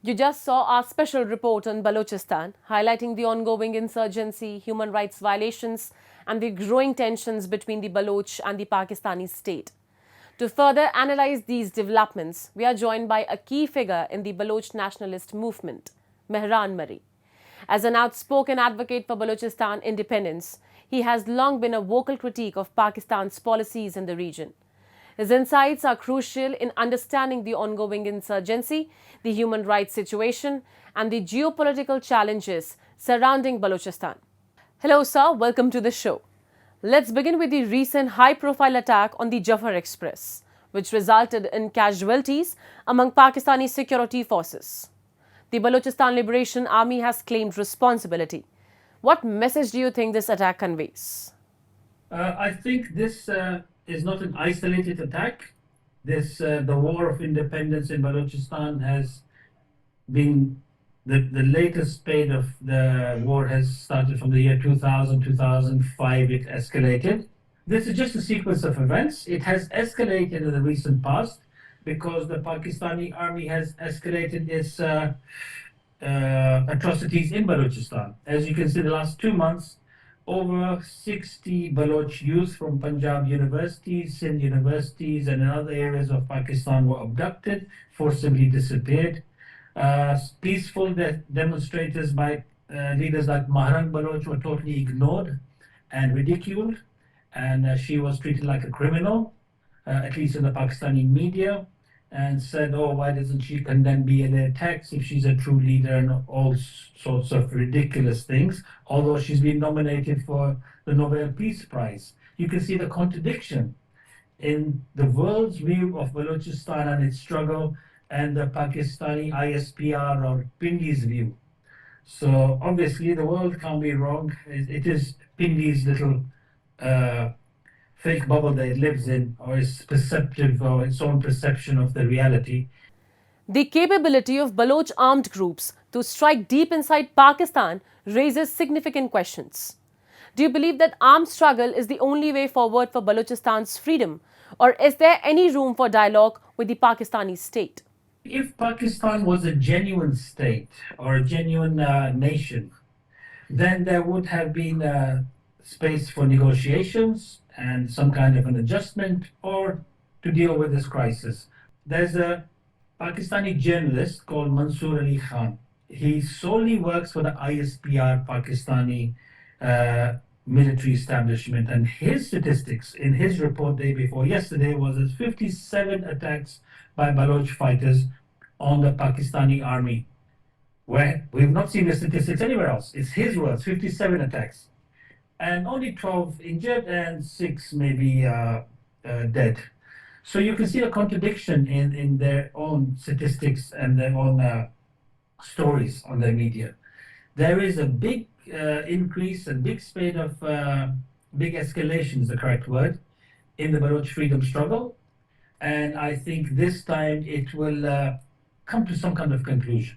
You just saw our special report on Balochistan, highlighting the ongoing insurgency, human rights violations, and the growing tensions between the Baloch and the Pakistani state. To further analyze these developments, we are joined by a key figure in the Baloch nationalist movement, Mehran Marri. As an outspoken advocate for Balochistan independence, he has long been a vocal critique of Pakistan's policies in the region. His insights are crucial in understanding the ongoing insurgency, the human rights situation, and the geopolitical challenges surrounding Balochistan. Hello, sir. Welcome to the show. Let's begin with the recent high profile attack on the Jaffar Express, which resulted in casualties among Pakistani security forces. The Balochistan Liberation Army has claimed responsibility. What message do you think this attack conveys? I think this is not an isolated attack. The war of independence in Balochistan has been the latest spate of the war has started from the year 2000, 2005. It escalated. This is just a sequence of events. It has escalated in the recent past because the Pakistani army has escalated its atrocities in Balochistan. As you can see, the last 2 months, over 60 Baloch youth from Punjab universities, Sindh universities, and in other areas of Pakistan were abducted, forcibly disappeared. Peaceful demonstrators by leaders like Mehran Baloch were totally ignored and ridiculed, and she was treated like a criminal, at least in the Pakistani media, and said, oh, why doesn't she condemn BLA attacks if she's a true leader, and all sorts of ridiculous things, although she's been nominated for the Nobel Peace Prize. You can see the contradiction in the world's view of Balochistan and its struggle and the Pakistani ISPR or Pindi's view. So obviously the world can't be wrong. It is Pindi's little fake bubble that it lives in, or its perceptive or its own perception of the reality. The capability of Baloch armed groups to strike deep inside Pakistan raises significant questions. Do you believe that armed struggle is the only way forward for Balochistan's freedom, or is there any room for dialogue with the Pakistani state? If Pakistan was a genuine state or a genuine nation, then there would have been space for negotiations and some kind of an adjustment or to deal with this crisis. There's a Pakistani journalist called Mansoor Ali Khan. He solely works for the ISPR Pakistani military establishment, and his statistics in his report day before yesterday was 57 attacks by Baloch fighters on the Pakistani army, where we've not seen the statistics anywhere else. It's his words, 57 attacks, and only 12 injured and 6 maybe dead. So you can see a contradiction in their own statistics and their own stories on their media. There is a big increase and big spate of big escalation is the correct word in the Baloch freedom struggle, and I think this time it will come to some kind of conclusion.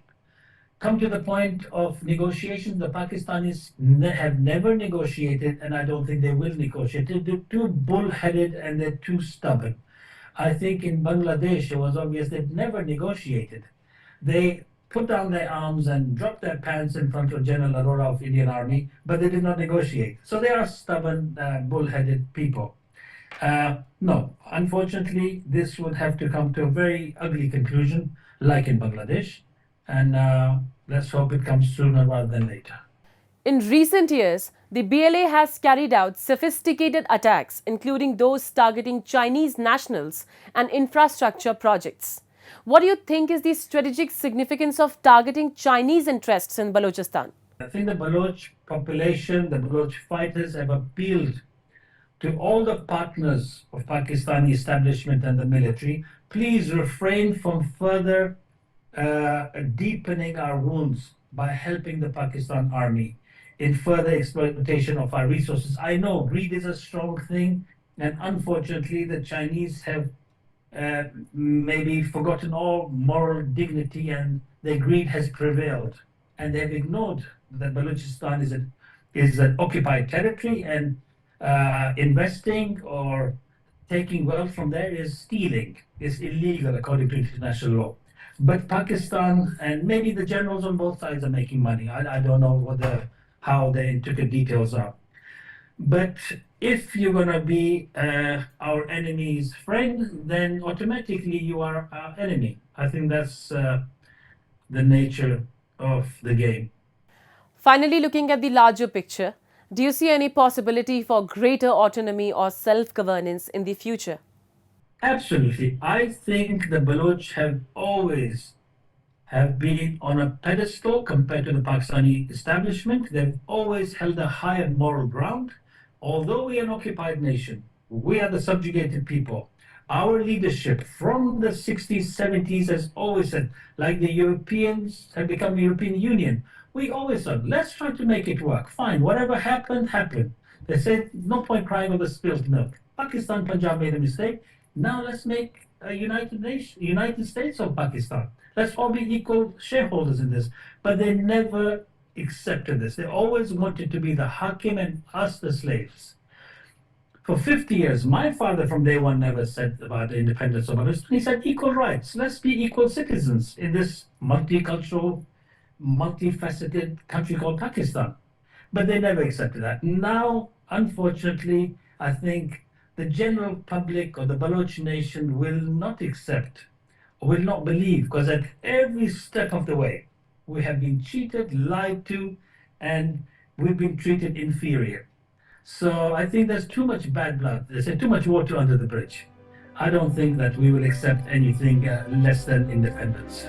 Come to the point of negotiations. The Pakistanis have never negotiated, and I don't think they will negotiate. They're too bullheaded and they're too stubborn. I think in Bangladesh it was obvious they'd never negotiated. They put down their arms and dropped their pants in front of General Arora of Indian Army, but they did not negotiate. So they are stubborn, bullheaded people. No, unfortunately, this would have to come to a very ugly conclusion, like in Bangladesh, and let's hope it comes sooner rather than later. In recent years, the BLA has carried out sophisticated attacks, including those targeting Chinese nationals and infrastructure projects. What do you think is the strategic significance of targeting Chinese interests in Balochistan? I think the Baloch population, the Baloch fighters have appealed to all the partners of Pakistani establishment and the military, please refrain from further deepening our wounds by helping the Pakistan army in further exploitation of our resources. I know greed is a strong thing, and unfortunately the Chinese have maybe forgotten all moral dignity, and their greed has prevailed, and they've ignored that Balochistan is an occupied territory, and investing or taking wealth from there is stealing, is illegal according to international law. But Pakistan and maybe the generals on both sides are making money. I don't know how the intricate details are. But if you're going to be our enemy's friend, then automatically you are our enemy. I think that's the nature of the game. Finally, looking at the larger picture, do you see any possibility for greater autonomy or self governance in the future? Absolutely. I think the Baloch have been on a pedestal compared to the Pakistani establishment. They've always held a higher moral ground. Although we are an occupied nation, we are the subjugated people. Our leadership from the 60s, 70s has always said, like the Europeans have become the European Union, we always said, let's try to make it work. Fine, whatever happened, happened. They said, no point crying over spilled milk. Pakistan, Punjab made a mistake. Now let's make a United States of Pakistan. Let's all be equal shareholders in this. But they never accepted this. They always wanted to be the hakim and us the slaves. For 50 years, my father from day one never said about the independence of Balochistan. He said equal rights. Let's be equal citizens in this multicultural, multifaceted country called Pakistan. But they never accepted that. Now, unfortunately, I think the general public or the Baloch nation will not accept or will not believe, because at every step of the way, we have been cheated, lied to, and we've been treated inferior. So I think there's too much bad blood. There's too much water under the bridge. I don't think that we will accept anything less than independence.